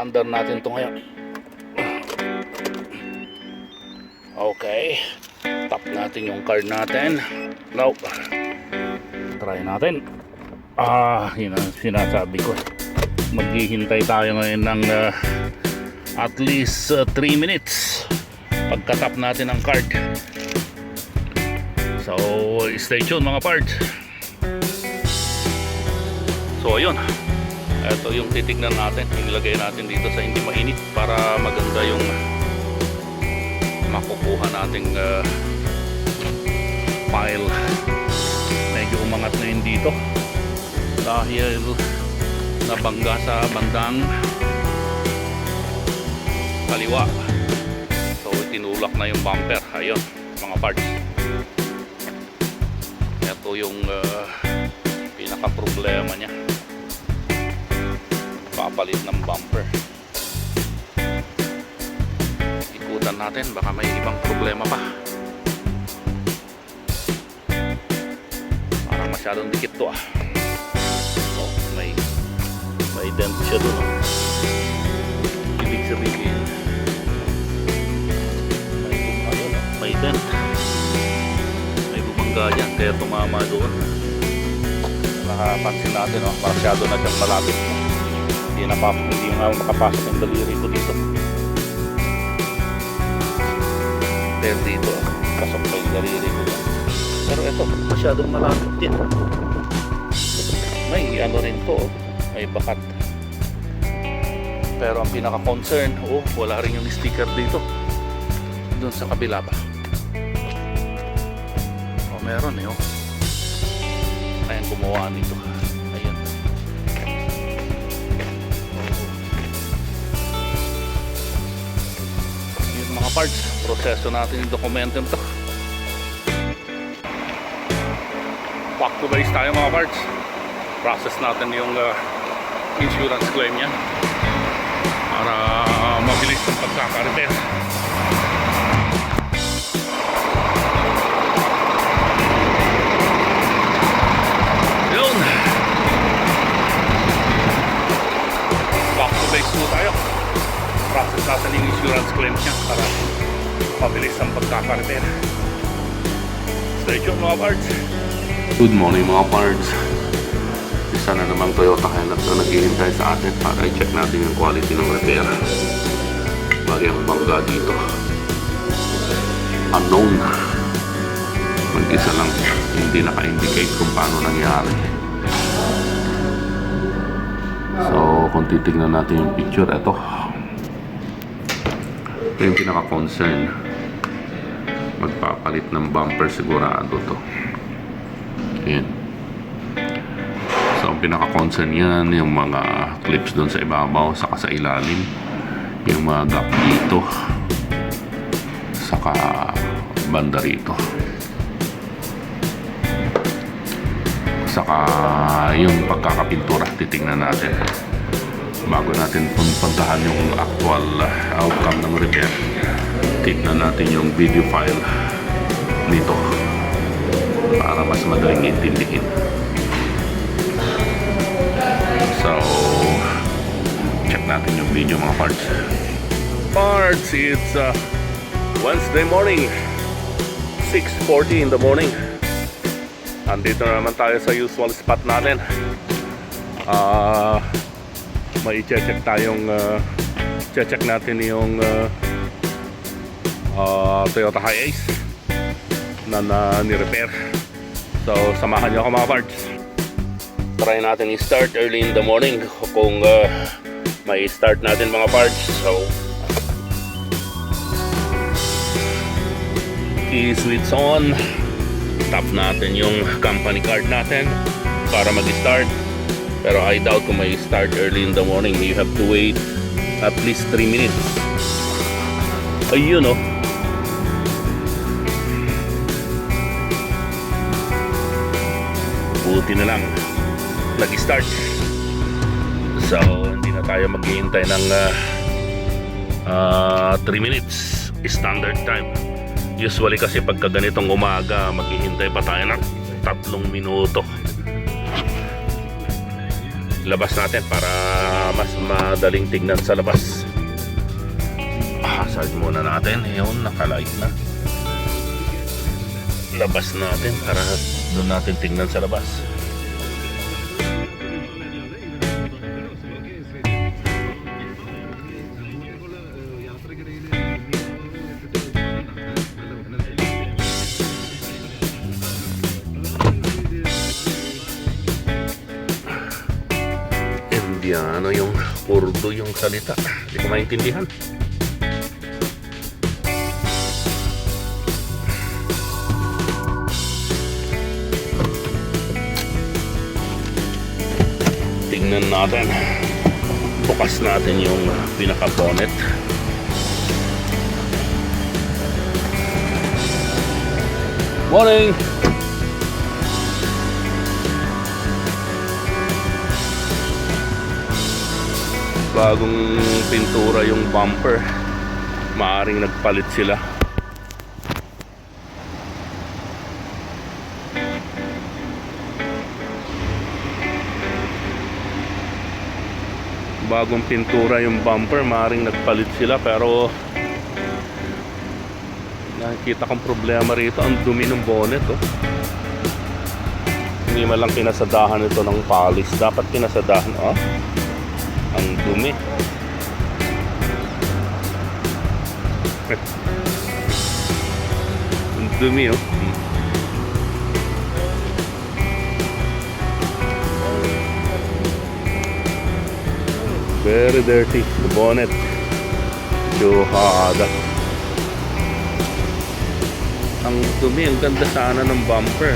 Ipapaandar natin to ngayon. Okay, tap natin yung card natin. Now, try natin. Yun ang sinasabi ko. Maghihintay tayo ngayon ng at least 3 minutes pagka-tap natin ang card. So, stay tuned mga parts. So, ayun. Ito yung titignan natin. Inilagay natin dito sa hindi mainit para maganda yung makukuha nating file. Medyo umangat na yun dito dahil nabangga sa bandang kaliwa. So, tinulak na yung bumper. Ayun, mga parts. Ito yung pinaka problema niya, papalit ng bumper. Ikutan natin, baka may ibang problema pa. Parang masyadong dikit to oh, may dent siya dun ibig sabihin may dent, may bumangga dyan kaya tumama doon. Nakapansin natin masyado na dyan malapit. Hindi nga makapasok yung daliri ko dito. Pero dito pasok pa yung daliri ko dyan. Pero ito masyadong malapit din. May ano rin to, may bakat. Pero ang pinaka concern, wala rin yung sticker dito. Doon sa kabila pa. Meron ayan, gumawa nito. Ayan. Yung mga parts, proseso natin yung dokumento nito. Back to base tayo mga parts. Process natin yung insurance claim niya para mabilis ang pagkaka-repair. Yun, back to base po tayo. Process natin yung insurance claim niya para mabilis ang pagkaka-repair. Stay tuned mga parts. Good morning mga parts. Isa na namang Toyota Hilux na naghihintay sa atin para i-check natin yung quality ng repair. Bali ang bangga dito unknown, mag-isa lang, hindi naka-indicate kung paano nangyari. So kung titignan natin yung picture, ito yung pinaka-concern, magpapalit ng bumper sigurado to. Ayan. So ang pinaka-concern yan, yung mga clips doon sa ibabaw saka sa ilalim, yung mga gap dito saka banda rito, saka yung pagkakapintura titingnan natin bago natin puntahan yung actual outcome ng repair. Tignan natin yung video file nito para mas madaling intindihin. So check natin yung video mga parts. It's Wednesday morning, 6:40 in the morning. Andito na naman tayo sa usual spot natin. May check tayong check natin yung Toyota Hiace na ni-repair. So samahan niyo ako mga parts. Try natin i-start early in the morning kung may start natin mga parts. So key switch on, tap natin yung company card natin para mag-start. Pero I doubt kung may start early in the morning. You have to wait at least 3 minutes. Ayun buti na lang nag-start. So hindi na tayo maghihintay ng 3 minutes standard time. Usually kasi pagka ganitong umaga, maghihintay pa tayo ng 3 minuto. labas natin para mas madaling tignan sa labas. Hazard muna natin. Yun, nakalight na. Labas natin para doon natin tignan sa labas. Indiano yung Urdu yung salita. Hindi ko maintindihan. Tingnan natin. Bukas natin yung pinaka-bonnet. Morning! Bagong pintura yung bumper. Maaring nagpalit sila. Bagong pintura yung bumper, maaring nagpalit sila, pero nakikita kong problema rito, ang dumi ng bonnet, oh. Hindi man lang pinasadahan ito ng polish. Dapat pinasadahan, oh. Ang dumi. Ang dumi, oh. Very dirty the bonnet. Johada. Ang dumi, ang ganda sana ng bumper.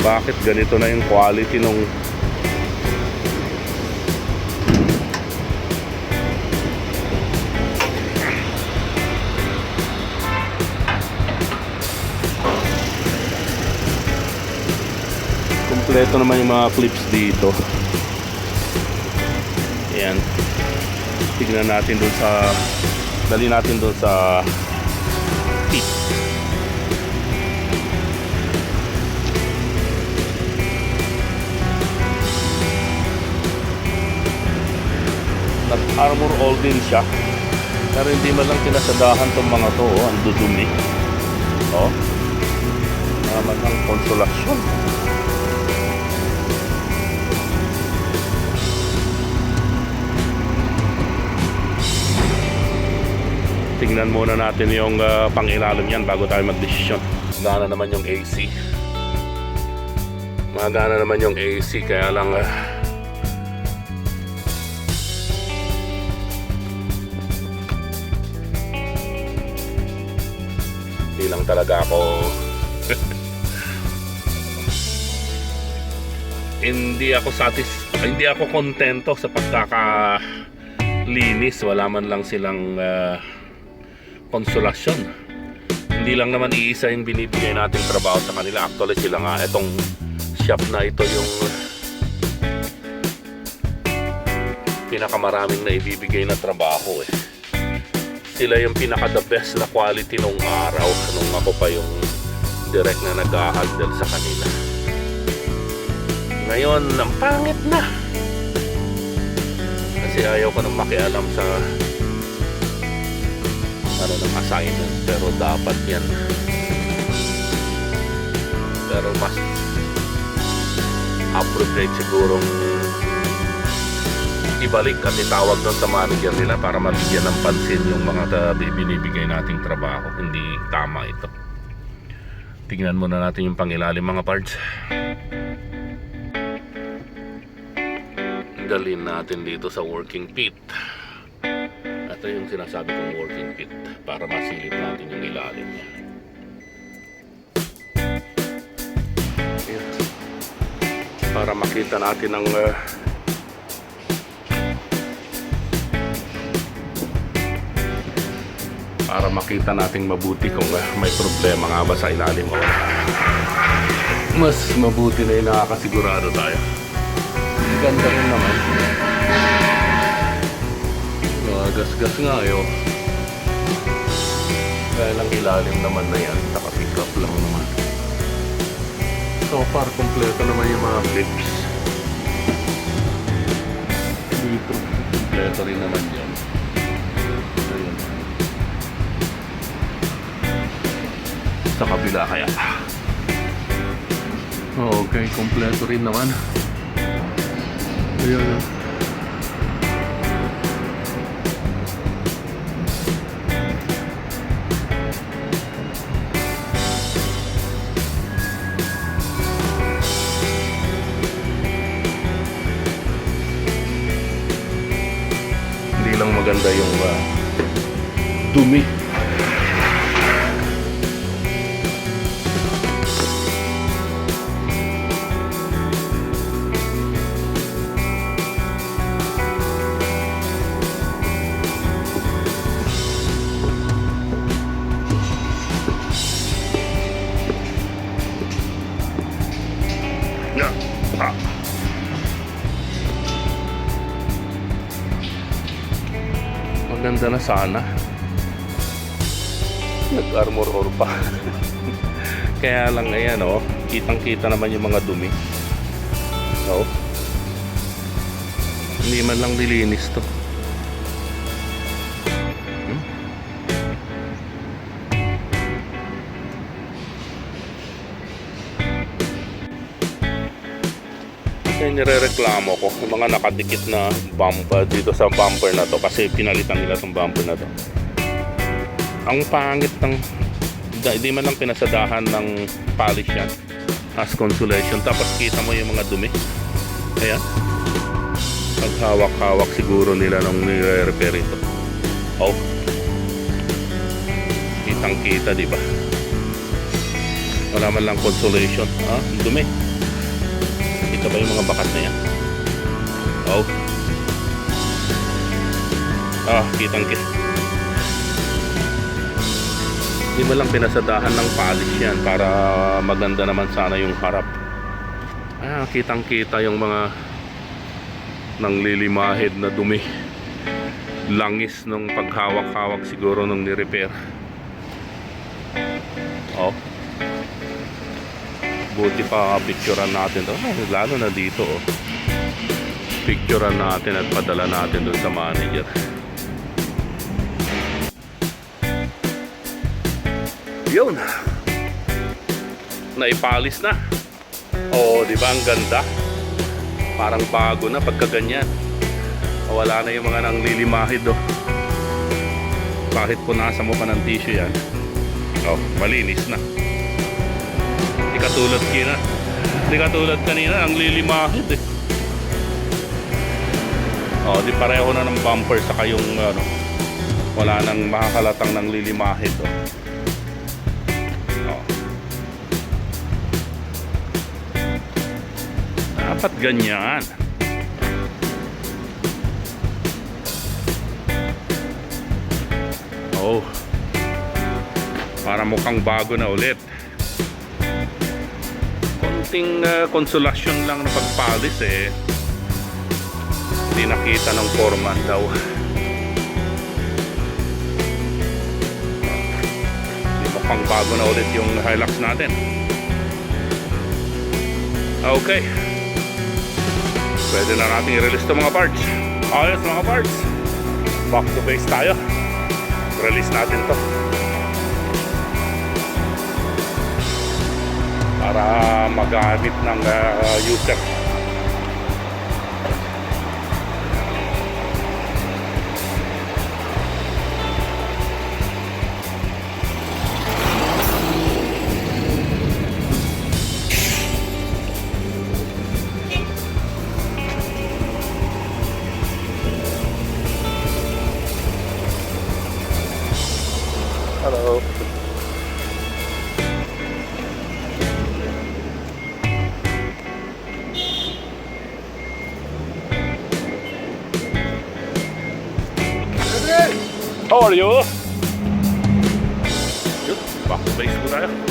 Bakit ganito na yung quality nung kompleto naman yung mga clips dito. Ayan. Tignan natin dun sa dali natin dun sa pit. Nag-armor all din siya, pero hindi man lang pinasadahan tong mga to, oh. Ang dudumi, oh. Naman ang konsolasyon. Tingnan muna natin yung pangilalim yan bago tayo magdesisyon. Magana naman yung AC. Magana naman yung AC, kaya lang hindi lang talaga ako hindi ako kontento sa pagkakalinis. Wala man lang silang konsolasyon. Hindi lang naman iisa yung binibigay nating trabaho sa kanila. Actually sila nga, itong shop na ito yung pinakamaraming na ibibigay na trabaho, eh. Sila yung pinaka the best na quality nung araw nung ako pa yung direct na nag-handle sa kanila. Ngayon, ang pangit na. Kasi ayaw ko nang makialam sa ng assignment, pero dapat yan. Pero mas appropriate sigurong ibalik at itawag doon sa manager nila para mabigyan ng pansin yung mga binibigay nating trabaho. Hindi tama ito. Tingnan muna natin yung pangilalim, mga parts. Dalhin natin dito sa working pit. Ito yung sinasabi kong working pit para masilip natin yung ilalim niya. Para makita natin ang para makita natin mabuti kung may problema nga ba sa ilalim o wala. Mas mabuti na yung nakakasigurado tayo. Ganda rin naman. Gas-gas nga yun. Kaya lang ilalim naman na yan. Naka-pick up lang naman. So far, kompleto naman yung mga clips. Dito, kompleto rin naman yun. Ayun. Sa kabila kaya. Okay, kompleto rin naman. Ayun. Hindi lang maganda yung dumi. Maganda na sana. Nag-armor or pa. Kaya lang ayan oh, kitang-kita naman yung mga dumi. Oh. Hindi man lang nilinis to. Yung nirereklamo ko yung mga nakadikit na bumper dito sa bumper na to kasi pinalitan nila tong bumper na to. Ang pangit ng hindi man lang pinasadahan ng polish yan as consolation, tapos kita mo yung mga dumi. Ayan, paghawak-hawak siguro nila nung nire-repair ito. Oh, kitang kita diba, wala man lang consolation. Dumi. Ito ba yung mga bakat na yan? Oh. Kitang-kita. Hindi mo lang pinasadahan ng polish yan para maganda naman sana yung harap. Kitang-kita yung mga nanglilimahid na dumi. Langis nung paghawak-hawak siguro nung ni-repair. Oh. Buti pa picturean natin to. Lalo na dito oh. Picturean natin at padala natin doon sa manager. Yun. Naipalis na. Oh, di ba ang ganda? Parang bago na pagka ganyan. Wala na yung mga nanglilimahid oh. Kahit punasan mo pa ng tissue yan. Oh, malinis na. Di katulad kanina ang lilimahid eh. Oh, di pareho na ng bumper saka yung wala nang makakalatang ng lilimahid oh. Dapat ganyan. Oh, para mukhang bago na ulit. Konting konsolasyon lang na pagpalis eh. Hindi nakita ng foreman daw. Hindi mukhang bago na ulit yung Hilux natin. Okay, pwede na natin i-release itong mga parts. Ayos mga parts. Back to base tayo. Release natin to para magamit ng user. Hello. How are you? Good. Back to base po tayo.